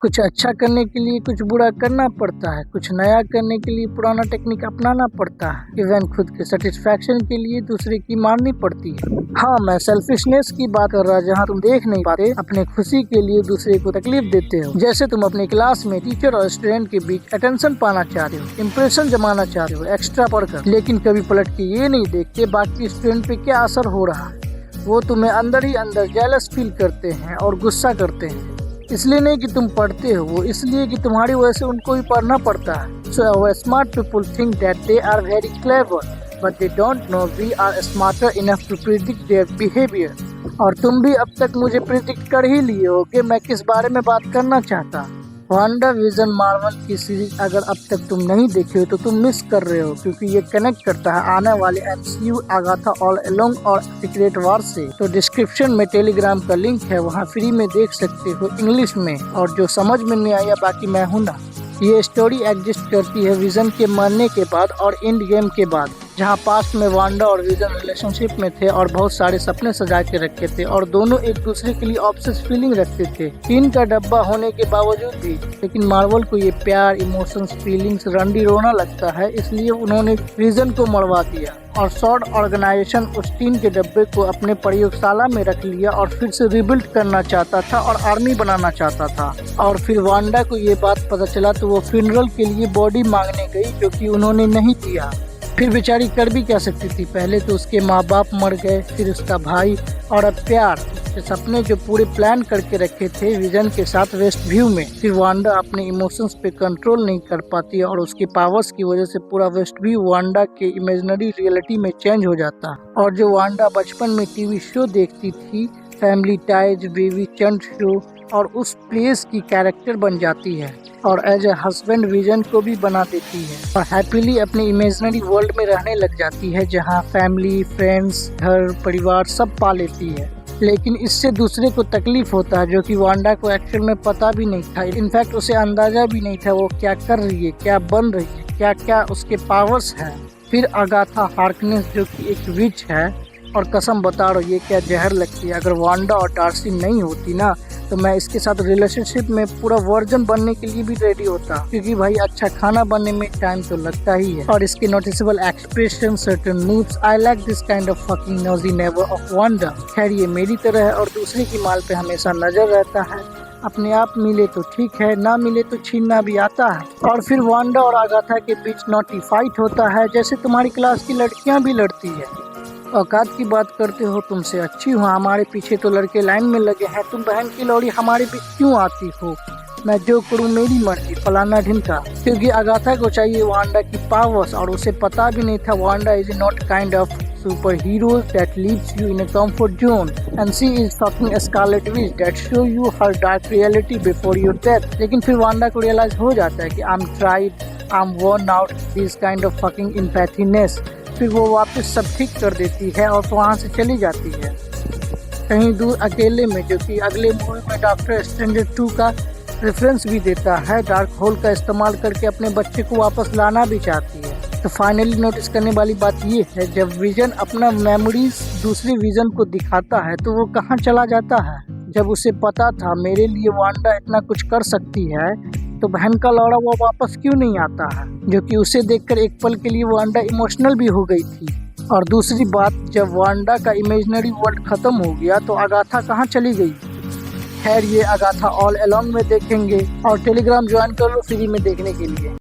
कुछ अच्छा करने के लिए कुछ बुरा करना पड़ता है, कुछ नया करने के लिए पुराना टेक्निक अपनाना पड़ता है। इवन खुद के सेटिस्फैक्शन के लिए दूसरे की मारनी पड़ती है। हाँ, मैं सेल्फिशनेस की बात कर रहा, जहाँ तुम देख नहीं पाते, अपने खुशी के लिए दूसरे को तकलीफ देते हो। जैसे तुम अपनी क्लास में टीचर और स्टूडेंट के बीच अटेंशन पाना चाहते हो, इम्प्रेशन जमाना चाहते हो एक्स्ट्रा पढ़कर, लेकिन कभी पलट के ये नहीं देखते बाकी स्टूडेंट पे क्या असर हो रहा है। वो तुम्हें अंदर ही अंदर जेलस फील करते हैं और गुस्सा करते हैं। इसलिए नहीं कि तुम पढ़ते हो, वो इसलिए कि तुम्हारी वजह से उनको भी पढ़ना पड़ता है। So smart people think that they are very clever, but they don't know we are smarter enough to predict their behavior। और तुम भी अब तक मुझे प्रिडिक्ट कर ही लिए हो कि मैं किस बारे में बात करना चाहता। वांडा विजन मार्वल की सीरीज अगर अब तक तुम नहीं देखे हो तो तुम मिस कर रहे हो, क्योंकि ये कनेक्ट करता है आने वाले MCU अगाथा ऑल अलोंग और सीक्रेट वॉर से। तो डिस्क्रिप्शन में टेलीग्राम का लिंक है, वहाँ फ्री में देख सकते हो इंग्लिश में। और जो समझ में नहीं आया बाकी मैं हूँ ना। ये स्टोरी एग्जिस्ट करती है विजन के मरने के बाद और एंड गेम के बाद, जहाँ पास्ट में वांडा और विजन रिलेशनशिप में थे और बहुत सारे सपने सजा के रखे थे और दोनों एक दूसरे के लिए ऑब्सेस फीलिंग रखते थे, टीन का डब्बा होने के बावजूद भी। लेकिन मार्वल को ये प्यार, इमोशंस, फीलिंग्स रंडी रोना लगता है, इसलिए उन्होंने विजन को मरवा दिया और सॉर्ड ऑर्गेनाइजेशन उस टीन के डब्बे को अपने प्रयोगशाला में रख लिया और फिर से रिबिल्ड करना चाहता था और आर्मी बनाना चाहता था। और फिर वांडा को ये बात पता चला तो वो फ्यूनरल के लिए बॉडी मांगने गई, जो कि उन्होंने नहीं दिया। फिर बेचारी कर भी क्या सकती थी, पहले तो उसके माँ बाप मर गए, फिर उसका भाई, और अब प्यार। उसके सपने जो पूरे प्लान करके रखे थे विजन के साथ वेस्ट व्यू में। फिर वांडा अपने इमोशंस पे कंट्रोल नहीं कर पाती और उसके पावर्स की वजह से पूरा वेस्ट व्यू वांडा के इमेजिनरी रियलिटी में चेंज हो जाता। और जो वांडा बचपन में टीवी शो देखती थी, family ties, baby Chand show, और उस प्लेस की कैरेक्टर बन जाती है और एज ए हस्बैंड विजन को भी बना देती है और हैप्पीली अपने इमेजिनरी वर्ल्ड में रहने लग जाती है, जहाँ फैमिली, फ्रेंड्स, घर परिवार सब पा लेती है। लेकिन इससे दूसरे को तकलीफ होता है, जो कि वांडा को एक्चुअल में पता भी नहीं था। इनफैक्ट उसे अंदाजा भी नहीं था वो क्या कर रही है, क्या बन रही है, क्या क्या उसके पावर्स हैं। फिर अगाथा हार्कनेस, जो कि एक विच है, और कसम बता रहा हूँ ये क्या जहर लगती है। अगर वांडा और डार्सी नहीं होती ना, तो मैं इसके साथ रिलेशनशिप में पूरा वर्जन बनने के लिए भी रेडी होता, क्योंकि भाई अच्छा खाना बनने में टाइम तो लगता ही है। और इसके noticeable expression, certain moves, I like this kind of fucking nosy never of Wanda. खैर ये मेरी तरह है और दूसरे की माल पे हमेशा नजर रहता है। अपने आप मिले तो ठीक है, ना मिले तो छीनना भी आता है। और फिर वांडा और अगाथा के बीच नॉटी फाइट होता है, जैसे तुम्हारी क्लास की लड़कियां भी लड़ती है। औकात की बात करते हो, तुमसे अच्छी हूँ, हमारे पीछे तो लड़के लाइन में लगे हैं, तुम बहन की लौड़ी हमारे बीच क्यों आती हो? मैं जो करूँ मेरी मर्जी, फलाना ढिमका। क्योंकि अगाथा को चाहिए वांडा की पावर्स और उसे पता भी नहीं था Wanda is not kind of superhero that leaves you in a comfort zone and she is fucking Scarlet Witch that show you her dark reality before your death. लेकिन फिर Wanda को realise हो जाता है कि I am tired, I am worn out this kind of fucking empathiness. फिर वो वापस सब ठीक कर देती है और वहाँ से चली जाती है कहीं दूर अकेले में, जो कि अगले मूवी में डॉक्टर स्ट्रेंजर 2 का रेफरेंस भी देता है। डार्क होल का इस्तेमाल करके अपने बच्चे को वापस लाना भी चाहती है। तो फाइनली नोटिस करने वाली बात ये है, जब विजन अपना मेमोरीज दूसरे विजन को दिखाता है तो वो कहाँ चला जाता है। जब उसे पता था मेरे लिए वांडा इतना कुछ कर सकती है, तो बहन का लौड़ा वो वापस क्यों नहीं आता है, जो कि उसे देखकर एक पल के लिए वांडा इमोशनल भी हो गई थी। और दूसरी बात, जब वांडा का इमेजिनरी वर्ल्ड खत्म हो गया तो अगाथा कहाँ चली गई? खैर ये अगाथा ऑल अलोंग में देखेंगे और टेलीग्राम ज्वाइन कर लो फ्री में देखने के लिए।